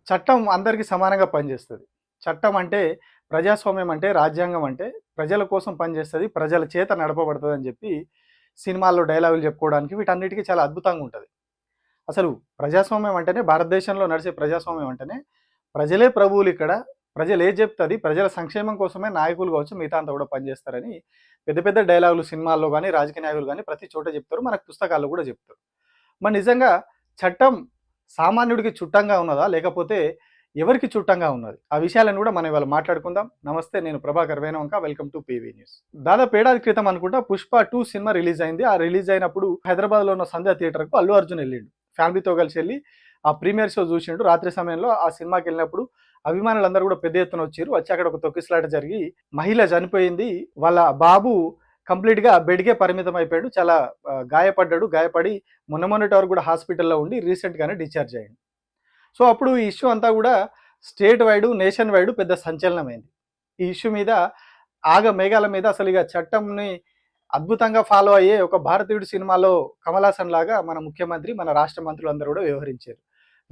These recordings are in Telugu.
చట్టం అందరికీ సమానంగా పనిచేస్తుంది. చట్టం అంటే ప్రజాస్వామ్యం అంటే రాజ్యాంగం అంటే ప్రజల కోసం పనిచేస్తుంది, ప్రజల చేత నడపబడుతుందని చెప్పి సినిమాల్లో డైలాగులు చెప్పుకోవడానికి వీటన్నిటికీ చాలా అద్భుతంగా ఉంటుంది. అసలు ప్రజాస్వామ్యం అంటేనే భారతదేశంలో నడిచే ప్రజాస్వామ్యం అంటేనే ప్రజలే ప్రభువులు ఇక్కడ. ప్రజలు ఏది చెప్తుంది ప్రజల సంక్షేమం కోసమే నాయకులు కావచ్చు మిగతా అంతా కూడా పనిచేస్తారని పెద్ద పెద్ద డైలాగులు సినిమాల్లో కానీ రాజకీయ నాయకులు కానీ ప్రతి చోట చెప్తారు. మనకు పుస్తకాల్లో కూడా చెప్తారు. మరి నిజంగా చట్టం సామాన్యుడికి చుట్టంగా ఉన్నదా లేకపోతే ఎవరికి చుట్టంగా ఉన్నది ఆ విషయాలను కూడా మనం ఇవాళ మాట్లాడుకుందాం. నమస్తే, నేను Prabhakar Venavanka. Welcome to PV news. దాదాపు ఏడాది క్రితం అనుకుంటా పుష్ప 2 సినిమా రిలీజ్ అయింది. ఆ రిలీజ్ అయినప్పుడు హైదరాబాద్లో ఉన్న సంధ్యా థియేటర్కు అల్లు అర్జున్ వెళ్ళిండు. ఫ్యామిలీతో కలిసి వెళ్ళి ఆ ప్రీమియర్ షో చూసిండు. రాత్రి సమయంలో ఆ సినిమాకి వెళ్ళినప్పుడు అభిమానులందరూ కూడా పెద్ద ఎత్తున వచ్చారు. వచ్చి అక్కడ ఒక తొక్కిసలాట జరిగి మహిళ చనిపోయింది. వాళ్ళ బాబు కంప్లీట్గా బెడ్కే పరిమితం అయిపోయాడు. చాలా గాయపడ్డాడు. గాయపడి మొన్నటి వరకు కూడా హాస్పిటల్లో ఉండి రీసెంట్గానే డిశ్చార్జ్ అయ్యాడు. సో అప్పుడు ఈ ఇష్యూ అంతా కూడా స్టేట్ వైడ్ నేషన్ వైడ్ పెద్ద సంచలనమైంది. ఈ ఇష్యూ మీద మేఘాల మీద అసలు ఇక చట్టంని అద్భుతంగా ఫాలో అయ్యే ఒక భారతీయుడు సినిమాలో కమల్ హాసన్ లాగా మన ముఖ్యమంత్రి మన రాష్ట్ర మంత్రులు అందరూ కూడా వ్యవహరించారు.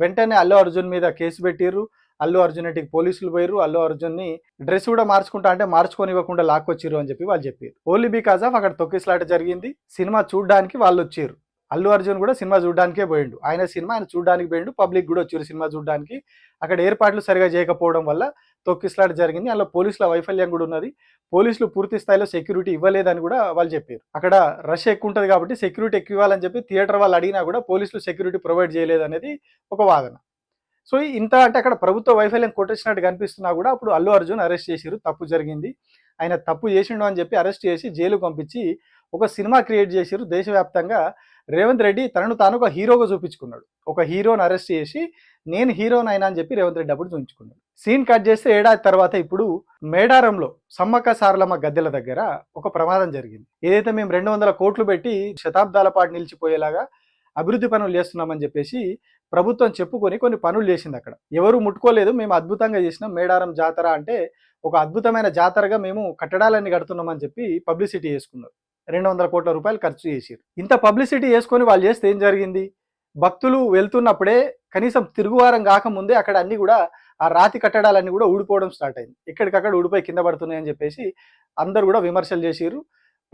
వెంటనే అల్లు అర్జున్ మీద కేసు పెట్టిర్రు. అల్లు అర్జున్ ఇంటికి పోలీసులు పోయారు. అల్లు అర్జున్ని డ్రెస్ కూడా మార్చుకుంటా అంటే మార్చుకోనివ్వకుండా లాక్కొచ్చిర్రు అని చెప్పి వాళ్ళు చెప్పారు. ఓన్లీ బికాజ్ ఆఫ్ అక్కడ తొక్కిసలాట జరిగింది. సినిమా చూడడానికి వాళ్ళు వచ్చారు. అల్లు అర్జున్ కూడా సినిమా చూడడానికే పోయిండు. ఆయన సినిమా ఆయన చూడడానికి పోయిండు. పబ్లిక్ కూడా వచ్చారు సినిమా చూడడానికి. అక్కడ ఏర్పాట్లు సరిగా చేయకపోవడం వల్ల తొక్కిసలాట జరిగింది. అందులో పోలీసుల వైఫల్యం కూడా ఉన్నది. పోలీసులు పూర్తి స్థాయిలో సెక్యూరిటీ ఇవ్వలేదని కూడా వాళ్ళు చెప్పారు. అక్కడ రష్ ఎక్కువ ఉంటుంది కాబట్టి సెక్యూరిటీ ఎక్కువ ఇవ్వాలని చెప్పి థియేటర్ వాళ్ళు అడిగినా కూడా పోలీసులు సెక్యూరిటీ ప్రొవైడ్ చేయలేదు అనేది ఒక వాదన. సో ఇంత అంటే అక్కడ ప్రభుత్వ వైఫల్యం కొట్టేసినట్టు కనిపిస్తున్నా కూడా అప్పుడు అల్లు అర్జున్ అరెస్ట్ చేసిరు. తప్పు జరిగింది, ఆయన తప్పు చేసిండు అని చెప్పి అరెస్ట్ చేసి జైలు పంపించి ఒక సినిమా క్రియేట్ చేసిరు. దేశవ్యాప్తంగా రేవంత్ రెడ్డి తనను తాను ఒక హీరోగా చూపించుకున్నాడు. ఒక హీరోని అరెస్ట్ చేసి నేను హీరోని అయినా అని చెప్పి రేవంత్ రెడ్డి అప్పుడు చూపించుకున్నాడు. సీన్ కట్ చేస్తే ఏడాది తర్వాత ఇప్పుడు మేడారంలో సమ్మక్క సారలమ్మ గద్దెల దగ్గర ఒక ప్రమాదం జరిగింది. ఏదైతే మేము 200 కోట్లు పెట్టి శతాబ్దాల పాటు నిలిచిపోయేలాగా అభివృద్ధి పనులు చేస్తున్నామని చెప్పేసి ప్రభుత్వం చెప్పుకొని కొన్ని పనులు చేసింది. అక్కడ ఎవరు ముట్టుకోలేదు. మేము అద్భుతంగా చేసినాం. మేడారం జాతర అంటే ఒక అద్భుతమైన జాతరగా మేము కట్టడాలన్నీ కడుతున్నామని చెప్పి పబ్లిసిటీ చేసుకున్నారు. 200 కోట్ల రూపాయలు ఖర్చు చేసారు. ఇంత పబ్లిసిటీ చేసుకొని వాళ్ళు చేస్తే ఏం జరిగింది? భక్తులు వెళ్తున్నప్పుడే కనీసం తిరుగువారం కాకముందే అక్కడ అన్ని కూడా ఆ రాతి కట్టడాలన్నీ కూడా ఊడిపోవడం స్టార్ట్ అయింది. ఎక్కడికక్కడ ఊడిపోయి కింద పడుతున్నాయని చెప్పేసి అందరూ కూడా విమర్శలు చేసిరు.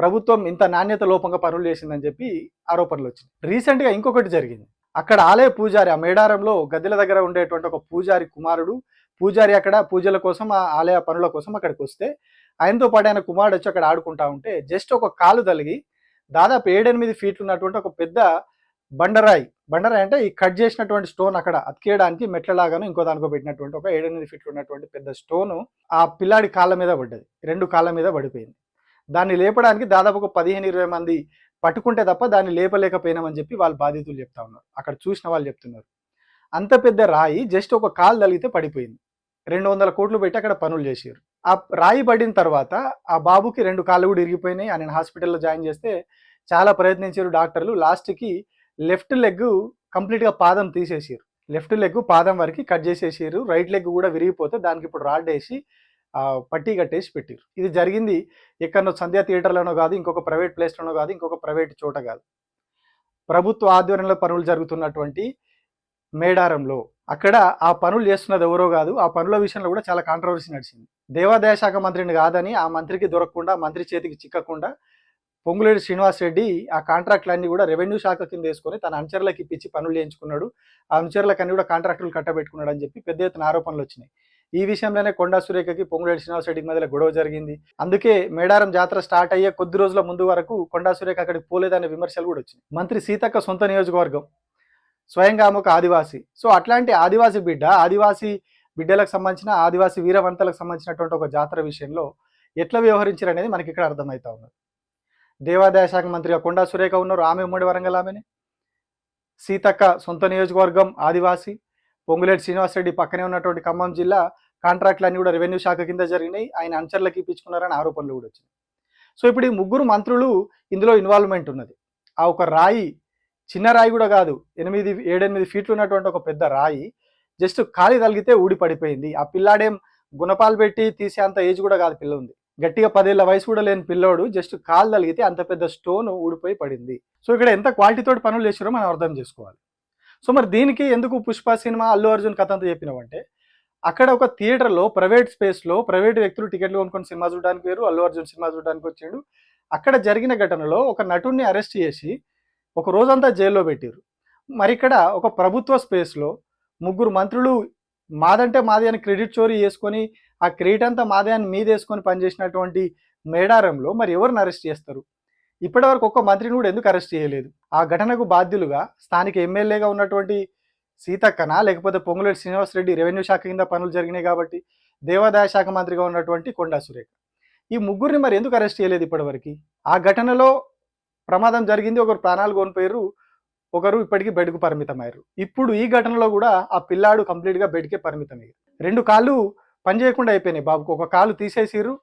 ప్రభుత్వం ఇంత నాణ్యత లోపంగా పనులు చేసిందని చెప్పి ఆరోపణలు వచ్చినాయి. రీసెంట్గా ఇంకొకటి జరిగింది. అక్కడ ఆలయ పూజారి, ఆ మేడారంలో గద్దెల దగ్గర ఉండేటువంటి ఒక పూజారి కుమారుడు, పూజారి అక్కడ పూజల కోసం ఆ ఆలయ పనుల కోసం అక్కడికి వస్తే ఆయనతో పాటు ఆయన కుమారుడు వచ్చి అక్కడ ఆడుకుంటా ఉంటే జస్ట్ ఒక కాలు తలిగి దాదాపు 7-8 ఫీట్లు ఉన్నటువంటి ఒక పెద్ద బండరాయి అంటే ఈ కట్ చేసినటువంటి స్టోన్ అక్కడ అతికేయడానికి మెట్లలాగాను ఇంకో దానికో పెట్టినటువంటి ఒక 7-8 ఫీట్లు ఉన్నటువంటి పెద్ద స్టోను ఆ పిల్లాడి కాళ్ళ మీద పడ్డది. 2 కాళ్ళ మీద పడిపోయింది. దాన్ని లేపడానికి దాదాపు ఒక 15-20 మంది పట్టుకుంటే తప్ప దాన్ని లేపలేకపోయినామని చెప్పి వాళ్ళు బాధితులు చెప్తా ఉన్నారు. అక్కడ చూసిన వాళ్ళు చెప్తున్నారు. అంత పెద్ద రాయి జస్ట్ ఒక కాలు తలిగితే పడిపోయింది. 200 కోట్లు పెట్టి అక్కడ పనులు చేసారు. ఆ రాయి పడిన తర్వాత ఆ బాబుకి 2 కాళ్ళు కూడా ఇరిగిపోయినాయి. ఆయన హాస్పిటల్లో జాయిన్ చేస్తే చాలా ప్రయత్నించారు డాక్టర్లు. లాస్ట్కి లెఫ్ట్ లెగ్ కంప్లీట్గా పాదం తీసేసారు. లెఫ్ట్ లెగ్ పాదం వరకు కట్ చేసేసారు. రైట్ లెగ్ కూడా విరిగిపోతే దానికి ఇప్పుడు రాడ్ వేసి పట్టీ కట్టేసి పెట్టారు. ఇది జరిగింది ఎక్కడనో సంధ్యా థియేటర్లోనో కాదు, ఇంకొక ప్రైవేట్ ప్లేస్లోనో కాదు, ఇంకొక ప్రైవేట్ చోట కాదు, ప్రభుత్వ ఆధ్వర్యంలో పనులు జరుగుతున్నటువంటి మేడారంలో. అక్కడ ఆ పనులు చేస్తున్నది ఎవరో కాదు. ఆ పనుల విషయంలో కూడా చాలా కాంట్రవర్సీ నడిచింది. దేవాదాయ శాఖ మంత్రిని కాదని ఆ మంత్రికి దొరకకుండా, మంత్రి చేతికి చిక్కకుండా పొంగులేటి శ్రీనివాస్ రెడ్డి ఆ కాంట్రాక్టులన్నీ కూడా రెవెన్యూ శాఖ కింద వేసుకొని తన అనుచరులకు ఇప్పించి పనులు చేయించుకున్నాడు. ఆ అనుచరులకన్నీ కూడా కాంట్రాక్టులు కట్టబెట్టుకున్నాడు అని చెప్పి పెద్ద ఎత్తున ఆరోపణలు వచ్చినాయి. ఈ విషయంలోనే కొండా సురేఖకి పొంగులేటి శ్రీనివాస్ రెడ్డికి మధ్యలో గొడవ జరిగింది. అందుకే మేడారం జాతర స్టార్ట్ అయ్యే కొద్ది రోజుల ముందు వరకు కొండా సురేఖ అక్కడికి పోలేదనే విమర్శలు కూడా వచ్చినాయి. మంత్రి సీతక్క సొంత నియోజకవర్గం, స్వయంగా ఆమె ఒక ఆదివాసి. సో అట్లాంటి ఆదివాసి బిడ్డలకు సంబంధించిన ఆదివాసి వీరవంతలకు సంబంధించినటువంటి ఒక జాతర విషయంలో ఎట్లా వ్యవహరించారు అనేది మనకి ఇక్కడ అర్థమవుతా ఉన్నది. దేవాదాయ శాఖ మంత్రిగా కొండా సురేఖ ఉన్నారు, ఆమె ఉమ్మడి వరంగల్ ఆమెనే. సీతక్క సొంత నియోజకవర్గం ఆదివాసి. పొంగులేటి శ్రీనివాసరెడ్డి పక్కనే ఉన్నటువంటి ఖమ్మం జిల్లా కాంట్రాక్టులన్నీ కూడా రెవెన్యూ శాఖ కింద జరిగినాయి. ఆయన అనుచరులకు ఇప్పించుకున్నారని ఆరోపణలు కూడా వచ్చినాయి. సో ఇప్పుడు ఈ 3 మంత్రులు ఇందులో ఇన్వాల్వ్మెంట్ ఉన్నది. ఆ ఒక రాయి, చిన్న రాయి కూడా కాదు, 7-8 ఫీట్లు ఉన్నటువంటి ఒక పెద్ద రాయి జస్ట్ ఖాళీ తగిలితే ఊడి పడిపోయింది. ఆ పిల్లాడేం గుణపాలు పెట్టి తీసే అంత ఏజ్ కూడా కాదు, పిల్ల ఉంది. గట్టిగా 10 ఏళ్ల వయసు కూడా లేని పిల్లోడు జస్ట్ కాలు తగిలితే అంత పెద్ద స్టోన్ ఊడిపోయి పడింది. సో ఇక్కడ ఎంత క్వాలిటీతో పనులు చేసారో మనం అర్థం చేసుకోవాలి. సో మరి దీనికి ఎందుకు పుష్ప సినిమా అల్లు అర్జున్ కథ అంతా చెప్పినావంటే, అక్కడ ఒక థియేటర్‌లో ప్రైవేట్ స్పేస్‌లో ప్రైవేట్ వ్యక్తులు టికెట్లు కొనుక్కొని సినిమా చూడడానికి పోయిర్రు. అల్లు అర్జున్ సినిమా చూడడానికి వచ్చిండు. అక్కడ జరిగిన ఘటనలో ఒక నటుడిని అరెస్ట్ చేసి ఒక రోజంతా జైల్లో పెట్టిర్రు. మరిక్కడ ఒక ప్రభుత్వ స్పేస్‌లో ముగ్గురు మంత్రులు మాదంటే మాది అని క్రెడిట్ చోరీ చేసుకొని, ఆ క్రెడిట్ అంతా మాదే అని మీదేసుకొని పనిచేసినటువంటి మేడారంలో మరి ఎవరిని అరెస్ట్ చేస్తారు? ఇప్పటివరకు ఒక్క మంత్రిని కూడా ఎందుకు అరెస్ట్ చేయలేదు? ఆ ఘటనకు బాధ్యులుగా స్థానిక ఎమ్మెల్యేగా ఉన్నటువంటి సీతక్కనా? లేకపోతే పొంగులేటి శ్రీనివాసరెడ్డి రెవెన్యూ శాఖ కింద పనులు జరిగినాయి కాబట్టి దేవాదాయ శాఖ మంత్రిగా ఉన్నటువంటి కొండా సురేఖ. ఈ ముగ్గురిని మరి ఎందుకు అరెస్ట్ చేయలేదు ఇప్పటివరకు? ఆ ఘటనలో ప్రమాదం జరిగింది. ఒకరు ప్రాణాలు కోల్పోయారు. ఒకరు ఇప్పటికీ బెడ్‌కు పరిమితమయ్యారు. ఇప్పుడు ఈ ఘటనలో కూడా ఆ పిల్లాడు కంప్లీట్‌గా బెడ్‌కే పరిమితమయ్యారు. 2 కాళ్ళు పనిచేయకుండా అయిపోయినాయి బాబుకు. ఒక కాలు తీసేసిర్రు.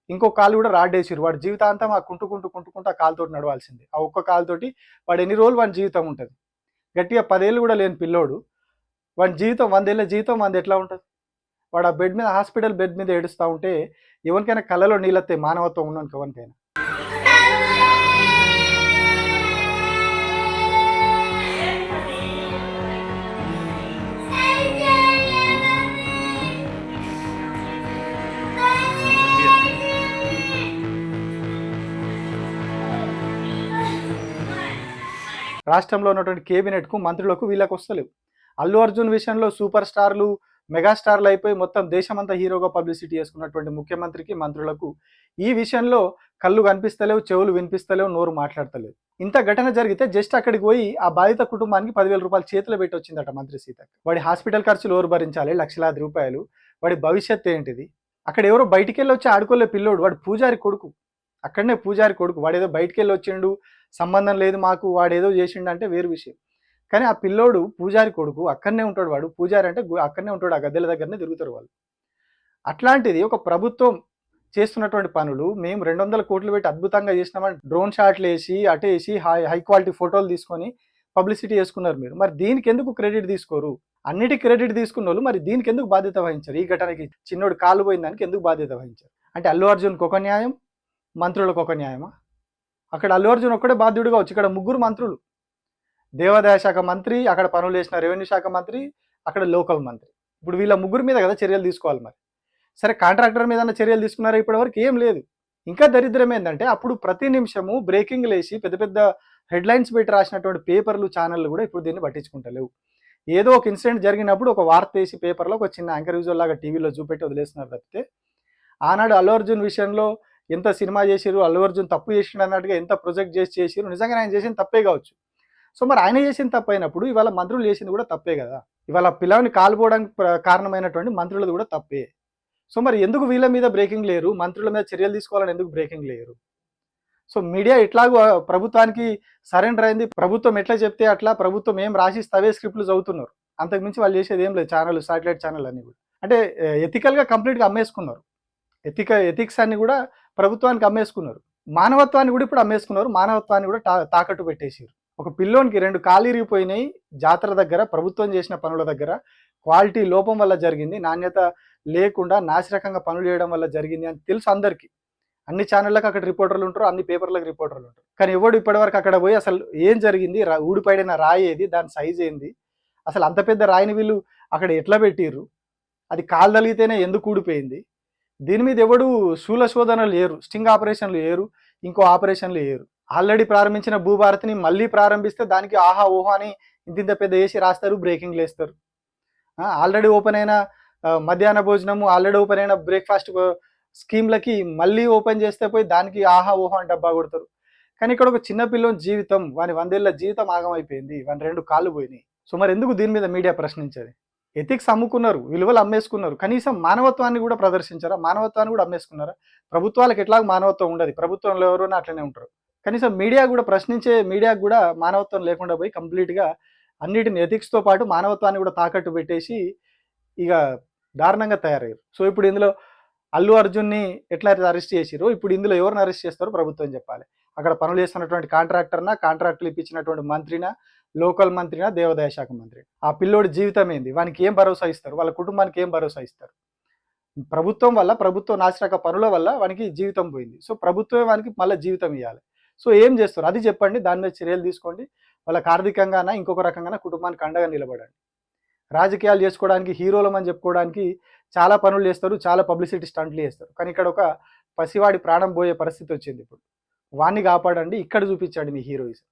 ఇంకో కాలు కూడా రాడ్డేసిర్రు. వాడి జీవితాంతం ఆ కుంటుకుంటూ ఆ కాలుతోటి నడవాల్సిందే. ఆ ఒక్క కాలుతోటి వాడు ఎన్ని రోజులు వాడి జీవితం ఉంటది. గట్టిగా 10 ఏళ్ళు కూడా లేని పిల్లోడు వాడి జీవితం 100 ఏళ్ల జీవితం వానిది ఎట్లా ఉంటది? వాడు ఆ బెడ్ మీద హాస్పిటల్ బెడ్ మీద ఏడుస్తా ఉంటే ఎవరికైనా కళ్ళలో నీళ్ళొత్తాయి మానవత్వం ఉన్నోనికి ఎవరికైనా. రాష్ట్రంలో ఉన్నటువంటి కేబినెట్‌కు మంత్రులకు వీళ్ళకి వస్తలేవు. అల్లు అర్జున్ విషయంలో సూపర్ స్టార్లు, మెగాస్టార్లు అయిపోయి మొత్తం దేశమంతా హీరోగా పబ్లిసిటీ చేసుకున్నటువంటి ముఖ్యమంత్రికి, మంత్రులకు ఈ విషయంలో కళ్ళు కనిపిస్తలేవు, చెవులు వినిపిస్తలేవు, నోరు మాట్లాడతలేదు. ఇంత ఘటన జరిగితే జస్ట్ అక్కడికి పోయి ఆ బాధిత కుటుంబానికి 10,000 రూపాయలు చేతిలో పెట్టి వచ్చిందట మంత్రి సీతక్క. వాడి హాస్పిటల్ ఖర్చులు ఎవరు భరించాలి? లక్షలాది రూపాయలు. వాడి భవిష్యత్తు ఏంటిది? అక్కడ ఎవరో బయటికెళ్ళి వచ్చి ఆడుకోలే పిల్లోడు. వాడు పూజారి కొడుకు. అక్కడనే పూజారి కొడుకు. వాడేదో బయటికెళ్ళి వచ్చిండు, సంబంధం లేదు మాకు, వాడేదో చేసిండు అంటే వేరు విషయం. కానీ ఆ పిల్లోడు పూజారి కొడుకు. అక్కడనే ఉంటాడు వాడు. పూజారి అంటే అక్కడనే ఉంటాడు. ఆ గద్దెల దగ్గరనే తిరుగుతారు వాళ్ళు. అట్లాంటిది ఒక ప్రభుత్వం చేస్తున్నటువంటి పనులు మేము 200 కోట్లు పెట్టి అద్భుతంగా చేసినామని డ్రోన్ షాట్లు వేసి అటేసి హై క్వాలిటీ ఫోటోలు తీసుకొని పబ్లిసిటీ చేసుకున్నారు మీరు. మరి దీనికి ఎందుకు క్రెడిట్ తీసుకోరు? అన్నిటికీ క్రెడిట్ తీసుకున్న వాళ్ళు మరి దీనికి ఎందుకు బాధ్యత వహించారు? ఈ ఘటనకి చిన్నోడు కాలు పోయిన దానికి ఎందుకు బాధ్యత వహించారు? అంటే అల్లు అర్జున్కి ఒక న్యాయం, మంత్రులకు ఒక న్యాయమా? అక్కడ అల్లు అర్జున్ ఒక్కడే బాధ్యుడు కావచ్చు. ఇక్కడ ముగ్గురు మంత్రులు, దేవాదాయ శాఖ మంత్రి, అక్కడ పనులు చేసిన రెవెన్యూ శాఖ మంత్రి, అక్కడ లోకల్ మంత్రి. ఇప్పుడు వీళ్ళ ముగ్గురు మీద కదా చర్యలు తీసుకోవాలి. మరి సరే కాంట్రాక్టర్ మీద చర్యలు తీసుకున్నారా? ఇప్పటివరకు ఏం లేదు. ఇంకా దరిద్రం ఏంటంటే అప్పుడు ప్రతి నిమిషము బ్రేకింగ్ లేసి పెద్ద పెద్ద హెడ్లైన్స్ పెట్టి రాసినటువంటి పేపర్లు, ఛానళ్ళు కూడా ఇప్పుడు దీన్ని పట్టించుకుంటలేవు. ఏదో ఒక ఇన్సిడెంట్ జరిగినప్పుడు ఒక వార్త వేసి పేపర్లో ఒక చిన్న యాంకర్ విజువల్ లాగా టీవీలో చూపెట్టి వదిలేస్తున్నారు తప్పితే ఆనాడు అల్లు అర్జున్ విషయంలో ఎంత సినిమా చేసిరు, అల్లు అర్జున్ తప్పు చేసిండు అన్నట్టుగా ఎంత ప్రొజెక్ట్ చేసిరు. నిజంగా ఆయన చేసిన తప్పే కావచ్చు. సో మరి ఆయన చేసిన తప్పైనప్పుడు ఇవాళ మంత్రులు చేసింది కూడా తప్పే కదా. ఇవాళ పిల్లల్ని కాలుపోవడానికి కారణమైనటువంటి మంత్రులది కూడా తప్పే. సో మరి ఎందుకు వీళ్ళ మీద బ్రేకింగ్ లేరు? మంత్రుల మీద చర్యలు తీసుకోవాలని ఎందుకు బ్రేకింగ్ లేరు? సో మీడియా ఎట్లాగో ప్రభుత్వానికి సరెండర్ అయింది. ప్రభుత్వం ఎట్లా చెప్తే అట్లా, ప్రభుత్వం ఏం రాసిస్తే అవే స్క్రిప్ట్లు చదువుతున్నారు. అంతకుమించి వాళ్ళు చేసేది ఏం లేదు. ఛానల్, సాటిలైట్ ఛానల్ అన్ని కూడా అంటే ఎథికల్గా కంప్లీట్గా అమ్మేసుకున్నారు. ఎథిక్స్ అన్ని కూడా ప్రభుత్వానికి అమ్మేసుకున్నారు. మానవత్వాన్ని కూడా ఇప్పుడు అమ్మేసుకున్నారు. మానవత్వాన్ని కూడా తాకట్టు పెట్టేసారు. ఒక పిల్లోనికి 2 కాళ్ళు ఇరిగిపోయినాయి జాతర దగ్గర, ప్రభుత్వం చేసిన పనుల దగ్గర క్వాలిటీ లోపం వల్ల జరిగింది, నాణ్యత లేకుండా నాసిరకంగా పనులు చేయడం వల్ల జరిగింది అని తెలుసు అందరికీ. అన్ని ఛానళ్ళకి అక్కడ రిపోర్టర్లు ఉంటారు, అన్ని పేపర్లకు రిపోర్టర్లు ఉంటారు. కానీ ఎవడు ఇప్పటివరకు అక్కడ పోయి అసలు ఏం జరిగింది, ఊడిపడిన రాయి ఏది, దాని సైజ్ ఏంది, అసలు అంత పెద్ద రాయిని వీళ్ళు అక్కడ ఎట్లా పెట్టిర్రు, అది కాలు తగిలితేనే ఎందుకు ఊడిపోయింది, దీని మీద ఎవడు శూల శోధనలు లేరు, స్టింగ్ ఆపరేషన్లు లేరు, ఇంకో ఆపరేషన్లు లేరు. ఆల్రెడీ ప్రారంభించిన భూభారతిని మళ్ళీ ప్రారంభిస్తే దానికి ఆహా ఓహా అని ఇంత పెద్ద వేసి రాస్తారు, బ్రేకింగ్లు వేస్తారు. ఆల్రెడీ ఓపెన్ అయిన మధ్యాహ్న భోజనము, ఆల్రెడీ ఓపెన్ అయిన బ్రేక్ఫాస్ట్ స్కీమ్లకి మళ్ళీ ఓపెన్ చేస్తే పోయి దానికి ఆహా ఓహో అని డబ్బా కొడతారు. కానీ ఇక్కడ ఒక చిన్న పిల్లని జీవితం, వాని 100 ఏళ్ల జీవితం ఆగమైపోయింది, వాని 2 కాళ్ళు పోయినాయి. సో మరి ఎందుకు దీని మీద మీడియా ప్రశ్నించేది? ఎథిక్స్ అమ్ముకున్నారు, విలువలు అమ్మేసుకున్నారు, కనీసం మానవత్వాన్ని కూడా ప్రదర్శించారా? మానవత్వాన్ని కూడా అమ్మేసుకున్నారా? ప్రభుత్వాలకు ఎట్లాగో మానవత్వం ఉండదు, ప్రభుత్వంలో ఎవరైనా అట్లనే ఉంటారు. కనీసం మీడియా కూడా ప్రశ్నించే మీడియాకు కూడా మానవత్వం లేకుండా పోయి కంప్లీట్గా అన్నిటిని ఎథిక్స్తో పాటు మానవత్వాన్ని కూడా తాకట్టు పెట్టేసి ఇక దారుణంగా తయారయ్యారు. సో ఇప్పుడు ఇందులో అల్లు అర్జున్ని ఎట్లా అరెస్ట్ చేసిరో ఇప్పుడు ఇందులో ఎవరిని అరెస్ట్ చేస్తారో ప్రభుత్వం చెప్పాలి. అక్కడ పనులు చేస్తున్నటువంటి కాంట్రాక్టర్నా, కాంట్రాక్టులు ఇప్పించినటువంటి మంత్రినా, లోకల్ మంత్రినా, దేవాదాయ శాఖ మంత్రి. ఆ పిల్లోడి జీవితం ఏంది, వానికి ఏం భరోసా ఇస్తారు, వాళ్ళ కుటుంబానికి ఏం భరోసా ఇస్తారు? ప్రభుత్వం వల్ల, ప్రభుత్వ నాశరక పనుల వల్ల వానికి జీవితం పోయింది. సో ప్రభుత్వమే వానికి మళ్ళీ జీవితం ఇవ్వాలి. సో ఏం చేస్తారు అది చెప్పండి, దాని మీద చర్యలు తీసుకోండి. వాళ్ళకి ఆర్థికంగాన ఇంకొక రకంగాన కుటుంబానికి అండగా నిలబడండి. రాజకీయాలు చేసుకోవడానికి హీరోలమని చెప్పుకోవడానికి చాలా పనులు చేస్తారు, చాలా పబ్లిసిటీ స్టంట్లు చేస్తారు. కానీ ఇక్కడ ఒక పసివాడి ప్రాణం పోయే పరిస్థితి వచ్చింది ఇప్పుడు. వాడిని కాపాడండి, ఇక్కడ చూపించండి మీ హీరోయిజం.